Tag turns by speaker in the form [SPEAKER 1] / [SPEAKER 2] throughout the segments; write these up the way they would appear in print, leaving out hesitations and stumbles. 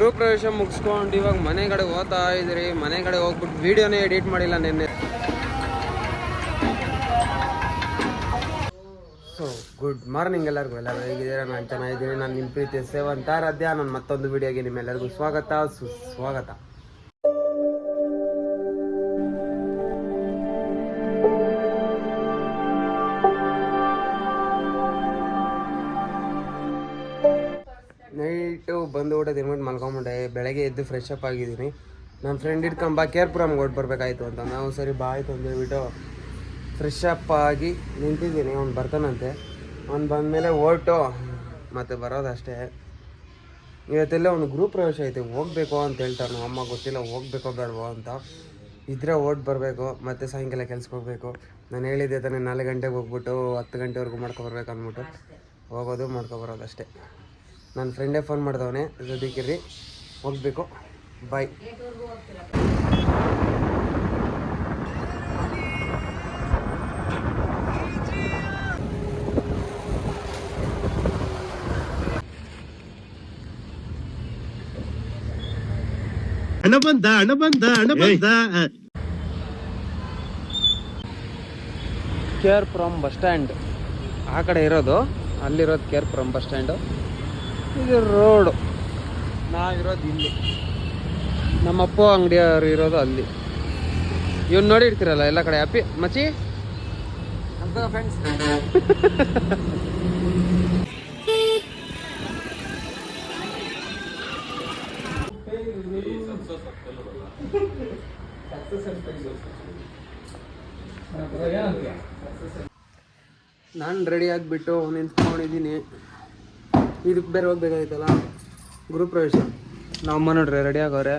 [SPEAKER 1] ಗೃಹ ಪ್ರವೇಶ ಮುಗಿಸ್ಕೊಂಡು ಇವಾಗ ಮನೆ ಕಡೆ ಹೋಗ್ತಾ ಇದ್ರಿ. ಮನೆ ಕಡೆ ಹೋಗ್ಬಿಟ್ಟು ವಿಡಿಯೋನೇ ಎಡಿಟ್ ಮಾಡಿಲ್ಲ ನಿನ್ನೆ. ಸೊ ಗುಡ್ ಮಾರ್ನಿಂಗ್ ಎಲ್ಲರಿಗೂ ಹೇಗಿದ್ದೀರಾ? ನಾನು ಚೆನ್ನಾಗಿದ್ದೀನಿ. ನಾನು ನಿಮ್ಮ ಪ್ರೀತಿ ಸೇವಂತ ಆರಾಧ್ಯ. ನಾನು ಮತ್ತೊಂದು ವಿಡಿಯೋಗೆ ನಿಮ್ಮೆಲ್ಲರಿಗೂ ಸ್ವಾಗತ ಸುಸ್ವಾಗತ. ನೈಟು ಬಂದು ಊಟ ತಿನ್ಬಿಟ್ಟು ಮಲ್ಕೊಂಬಿಟ್ಟೆ. ಬೆಳಗ್ಗೆ ಎದ್ದು ಫ್ರೆಶ್ ಅಪ್ ಆಗಿದ್ದೀನಿ. ನನ್ನ ಫ್ರೆಂಡ್ ಇಟ್ಕೊಂಬ ಕೇರ್ಪುರಮ್ಗೆ ಹೊಟ್ಟು ಬರಬೇಕಾಯ್ತು ಅಂತ ನಾವು ಸರಿ ಬಾ ಆಯಿತು ಅಂತ ಹೇಳ್ಬಿಟ್ಟು ಫ್ರೆಶ್ ಅಪ್ ಆಗಿ ನಿಂತಿದ್ದೀನಿ. ಅವ್ನು ಬರ್ತಾನಂತೆ. ಅವ್ನು ಬಂದಮೇಲೆ ಓಟು ಮತ್ತು ಬರೋದಷ್ಟೇ. ಇವತ್ತೆಲ್ಲ ಒಂದು ಗ್ರೂಪ್ ಪ್ರವೇಶ ಐತೆ, ಹೋಗ್ಬೇಕು ಅಂತ ಹೇಳ್ತಾರೆ. ನಮ್ಮ ಅಮ್ಮ ಗೊತ್ತಿಲ್ಲ ಹೋಗ್ಬೇಕೋ ಬೇಡವೋ ಅಂತ. ಇದ್ರೆ ಓಟ್ ಬರಬೇಕು ಮತ್ತು ಸಾಯಂಕಾಲ ಕೆಲ್ಸಕ್ಕೆ ಹೋಗಬೇಕು. ನಾನು ಹೇಳಿದ್ದೆ ತಾನೇ 4 ಗಂಟೆಗೆ ಹೋಗ್ಬಿಟ್ಟು 10 ಗಂಟೆವರೆಗೂ ಮಾಡ್ಕೊಬರ್ಬೇಕು ಅಂದ್ಬಿಟ್ಟು ಹೋಗೋದು ಮಾಡ್ಕೊಬರೋದಷ್ಟೇ. ನನ್ನ ಫ್ರೆಂಡೇ ಫೋನ್ ಮಾಡಿದವನೇ, ಸದ್ಯಕ್ಕಿರ್ರಿ ಹೋಗಬೇಕು, ಬಾಯ್.
[SPEAKER 2] ಹಣ ಬಂದ
[SPEAKER 1] ಕೇರ್ಪುರಂ ಬಸ್ ಸ್ಟ್ಯಾಂಡ್ ಆ ಕಡೆ ಇರೋದು. ಅಲ್ಲಿರೋದು ಕೇರ್ಪುರಂ ಬಸ್ ಸ್ಟ್ಯಾಂಡು. ಇದು ರೋಡು. ನಾವಿರೋದು ಇಲ್ಲಿ. ನಮ್ಮಪ್ಪ ಅಂಗಡಿಯವರು ಇರೋದು ಅಲ್ಲಿ. ಇವ್ನು ನೋಡಿರ್ತೀರಲ್ಲ ಎಲ್ಲ ಕಡೆ. ಹ್ಯಾಪಿ ಮಚ್ಚಿ ಅಂತ ಫ್ರೆಂಡ್ಸ್. ನಾನು ರೆಡಿ ಆಗಿಬಿಟ್ಟು ನಿಂತ್ಕೊಂಡಿದ್ದೀನಿ. ಇದಕ್ಕೆ ಬೇರೆ ಹೋಗ್ಬೇಕಾಯ್ತಲ್ಲ, ಗ್ರೂಪ್ ಪ್ರವೇಶ. ನಮ್ಮಮ್ಮ ನೋಡ್ರಿ ರೆಡಿ ಆಗೋರೆ,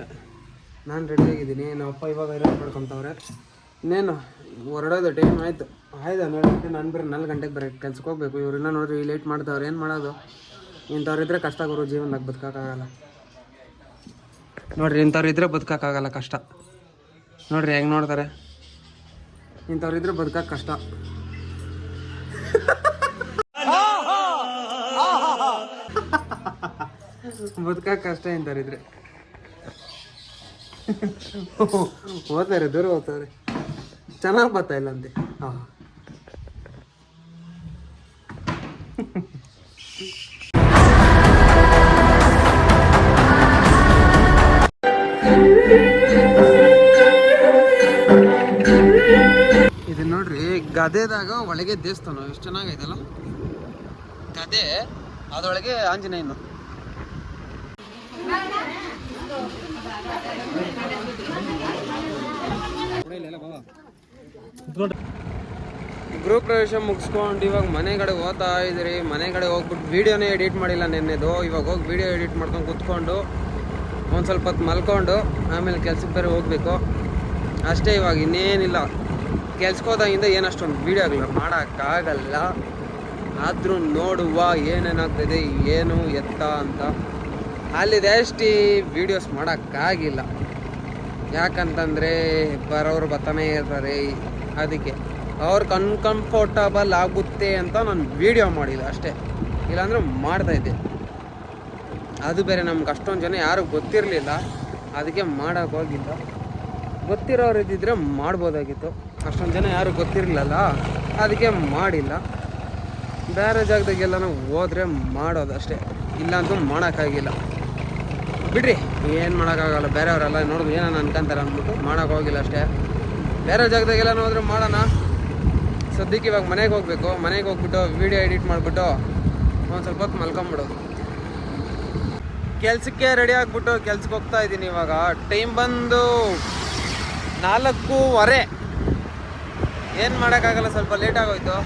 [SPEAKER 1] ನಾನು ರೆಡಿ ಆಗಿದ್ದೀನಿ. ನಮ್ಮಪ್ಪ ಇವಾಗ ಐರನ್ ಮಾಡ್ಕೊತವ್ರೆ. ಇನ್ನೇನು ಹೊರಡೋದು ಟೈಮ್ ಆಯಿತು. 12 ಗಂಟೆ. ನಾನು ಬೇರೆ 4 ಗಂಟೆಗೆ ಬರೋ ಕೆಲ್ಸಕ್ಕೆ ಹೋಗ್ಬೇಕು. ಇವ್ರನ್ನ ನೋಡ್ರಿ ಲೇಟ್ ಮಾಡ್ತಾವ್ರೆ. ಏನು ಮಾಡೋದು? ಇಂಥವ್ರಿದ್ರೆ ಕಷ್ಟ ಆಗೋರು ಜೀವನದಾಗ ಬದುಕೋಕ್ಕಾಗಲ್ಲ. ನೋಡ್ರಿ ಇಂಥವ್ರಿದ್ರೆ ಬದುಕೋಕ್ಕಾಗಲ್ಲ, ಕಷ್ಟ. ನೋಡ್ರಿ ಹೆಂಗೆ ನೋಡ್ತಾರೆ. ಇಂಥವ್ರಿದ್ರೆ ಬದುಕೋಕೆ ಕಷ್ಟ. ಬದುಕಕ್ಕೆ ಕಷ್ಟ ಇಂಥವ್ರಿದ್ರೆ. ಓದ್ತಾರೆ, ದೂರ ಓದ್ತಾರೆ. ಚೆನ್ನಾಗಿ ಬರ್ತಾ ಇಲ್ಲ ಅಂತೆ. ಹಾಂ, ಇದು ನೋಡ್ರಿ ಗದೆದಾಗ ಒಳಗೆ ದೇವಸ್ಥಾನ. ಎಷ್ಟು ಚೆನ್ನಾಗೈತಲ್ಲ ಗದೆ. ಅದರೊಳಗೆ ಆಂಜನೇಯನು. ಗೃಹ ಪ್ರವೇಶ ಮುಗಿಸ್ಕೊಂಡು ಇವಾಗ ಮನೆ ಕಡೆ ಹೋಗ್ತಾ ಇದ್ರಿ. ಮನೆ ಕಡೆ ಹೋಗ್ಬಿಟ್ಟು ವಿಡಿಯೋನೇ ಎಡಿಟ್ ಮಾಡಿಲ್ಲ ನಿನ್ನೆದು. ಇವಾಗ ಹೋಗಿ ವಿಡಿಯೋ ಎಡಿಟ್ ಮಾಡ್ಕೊಂಡು ಕೂತ್ಕೊಂಡು ಒಂದು ಸ್ವಲ್ಪ ಹೊತ್ತು ಮಲ್ಕೊಂಡು ಆಮೇಲೆ ಕೆಲ್ಸಕ್ಕೆ ಬೇರೆ ಹೋಗಬೇಕು ಅಷ್ಟೇ. ಇವಾಗ ಇನ್ನೇನಿಲ್ಲ. ಕೆಲ್ಸಕ್ಕೆ ಹೋದಾಗಿಂದ ಏನಷ್ಟೊಂದು ವೀಡಿಯೋಗಳು ಮಾಡೋಕ್ಕಾಗಲ್ಲ. ಆದರೂ ನೋಡುವ ಏನೇನಾಗ್ತದೆ ಏನು ಎತ್ತ ಅಂತ. ಅಲ್ಲಿದೆ ಅಷ್ಟು ವೀಡಿಯೋಸ್ ಮಾಡೋಕ್ಕಾಗಿಲ್ಲ. ಯಾಕಂತಂದರೆ ಬರೋರು ಬರ್ತಾನೆ ಇರ್ತಾರೆ. ಅದಕ್ಕೆ ಅವ್ರಿಗೆ ಅನ್ಕಂಫರ್ಟಬಲ್ ಆಗುತ್ತೆ ಅಂತ ನಾನು ವೀಡಿಯೋ ಮಾಡಿಲ್ಲ ಅಷ್ಟೇ. ಇಲ್ಲಾಂದರೆ ಮಾಡ್ತಾಯಿದ್ದೆ. ಅದು ಬೇರೆ ನಮ್ಗೆ ಅಷ್ಟೊಂದು ಜನ ಯಾರು ಗೊತ್ತಿರಲಿಲ್ಲ, ಅದಕ್ಕೆ ಮಾಡೋಕೆ ಹೋಗಿಲ್ಲ. ಗೊತ್ತಿರೋರು ಇದ್ದಿದ್ರೆ ಮಾಡ್ಬೋದಾಗಿತ್ತು. ಅಷ್ಟೊಂದು ಜನ ಯಾರು ಗೊತ್ತಿರಲಿಲ್ಲ, ಅದಕ್ಕೆ ಮಾಡಿಲ್ಲ. ಬೇರೆ ಜಾಗದಾಗೆಲ್ಲ ಹೋದರೆ ಮಾಡೋದಷ್ಟೇ. ಇಲ್ಲಾಂತೂ ಮಾಡೋಕ್ಕಾಗಿಲ್ಲ. ಬಿಡ್ರಿ, ಏನು ಮಾಡೋಕ್ಕಾಗಲ್ಲ. ಬೇರೆಯವರೆಲ್ಲ ನೋಡಿದ್ರು ಏನೋ ಅನ್ಕೊಂತಾರೆ ಅಂದ್ಬಿಟ್ಟು ಮಾಡೋಕೆ ಹೋಗಿಲ್ಲ ಅಷ್ಟೇ. ಬೇರೆ ಜಾಗದಾಗೆಲ್ಲ ಹೋದ್ರೆ ಮಾಡೋಣ. ಸದ್ಯಕ್ಕೆ ಇವಾಗ ಮನೆಗೆ ಹೋಗಬೇಕು. ಮನೆಗೆ ಹೋಗ್ಬಿಟ್ಟು ವೀಡಿಯೋ ಎಡಿಟ್ ಮಾಡಿಬಿಟ್ಟು ಒಂದು ಸ್ವಲ್ಪ ಹೊತ್ತು ಮಲ್ಕೊಂಬಿಡೋದು. ಕೆಲ್ಸಕ್ಕೆ ರೆಡಿ ಆಗಿಬಿಟ್ಟು ಕೆಲ್ಸಕ್ಕೆ ಹೋಗ್ತಾ ಇದ್ದೀನಿ. ಇವಾಗ ಟೈಮ್ ಬಂದು 4:15. ಏನು ಮಾಡೋಕ್ಕಾಗಲ್ಲ, ಸ್ವಲ್ಪ ಲೇಟ್ ಆಗೋಯ್ತು.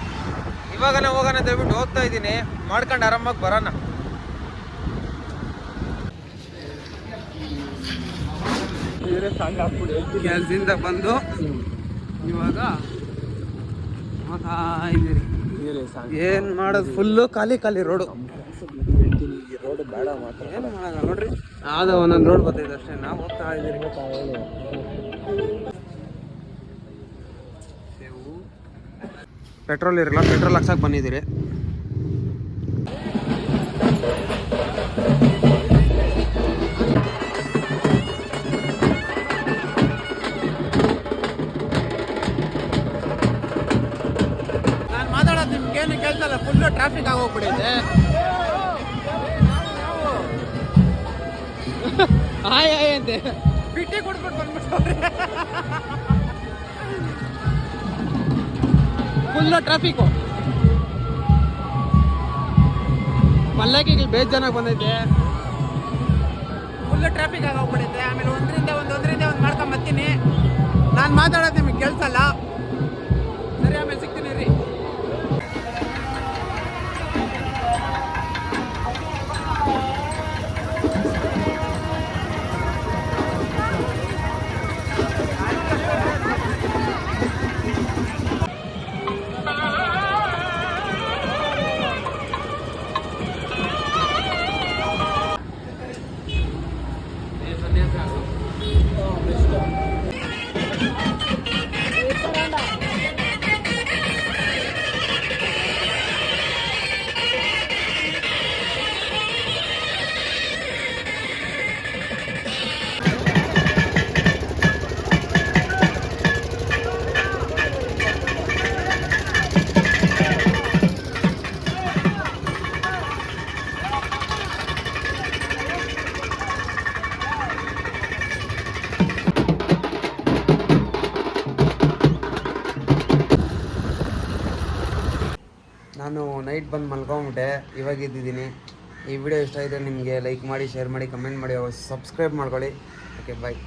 [SPEAKER 1] ಇವಾಗನೇ ಹೋಗೋಣ ಅಂತ ಹೇಳ್ಬಿಟ್ಟು ಹೋಗ್ತಾ ಇದ್ದೀನಿ. ಮಾಡ್ಕೊಂಡು ಆರಾಮಾಗಿ ಬರೋಣ. ಕೆಲಸದಿಂದ ಬಂದು ಇವಾಗ ಏನು ಮಾಡೋದು, ಫುಲ್ಲು ಖಾಲಿ ರೋಡು. ಬೇಡ ಮಾತ್ರ ಏನು ಮಾಡೋಣ ನೋಡ್ರಿ. ಆದ ಒಂದೊಂದು ರೋಡ್ ಬರ್ತಾಯಿದೆ ಅಷ್ಟೇ. ನಾವು ಹೋಗ್ತಾ ಇದ್ದೀರಿ. ಪೆಟ್ರೋಲ್ ಇರಲ್ಲ, ಪೆಟ್ರೋಲ್ ಹಾಕ್ಸಕ್ಕೆ ಬಂದಿದ್ದೀರಿ.
[SPEAKER 3] ಹೇಳ್ದಲ್ಲ ಫುಲ್ಲು ಟ್ರಾಫಿಕ್ ಆಗೋಗ್ಬಿಡೈತೆ. ಹಾಯ್ ಅಂತೆ ಬಿಟ್ಟಿ ಕೊಡ್ಬಿಟ್ಟು ಬಂದ್ಬಿಟ್ಟವ್ರೆ. Full traffic. ಪಲ್ಲಕ್ಕಿಗೆ ಬೇಜಾನ ಬಂದೈತೆ. ಫುಲ್ಲು ಟ್ರಾಫಿಕ್ ಆಗೋಗ್ಬಿಡೈತೆ. ಆಮೇಲೆ ಒಂದರಿಂದ ಒಂದು ಮಾಡ್ಕೊಂಬರ್ತೀನಿ. ನಾನು ಮಾತಾಡೋದು ನಿಮಗೆ ಕೇಳಿಸಲ್ಲ. ಸರಿ, ಆಮೇಲೆ ಸಿಗ್ತೀನಿ ರೀ.
[SPEAKER 1] ನಾನು ನೈಟ್ ಬಂದು ಮಲ್ಕೊಂಬಿಟ್ಟೆ, ಇವಾಗ ಇದ್ದಿದ್ದೀನಿ. ಈ ವಿಡಿಯೋ ಇಷ್ಟ ಇದ್ದರೆ ನಿಮಗೆ ಲೈಕ್ ಮಾಡಿ, ಶೇರ್ ಮಾಡಿ, ಕಮೆಂಟ್ ಮಾಡಿ, ಸಬ್ಸ್ಕ್ರೈಬ್ ಮಾಡ್ಕೊಳ್ಳಿ. ಓಕೆ, ಬಾಯ್.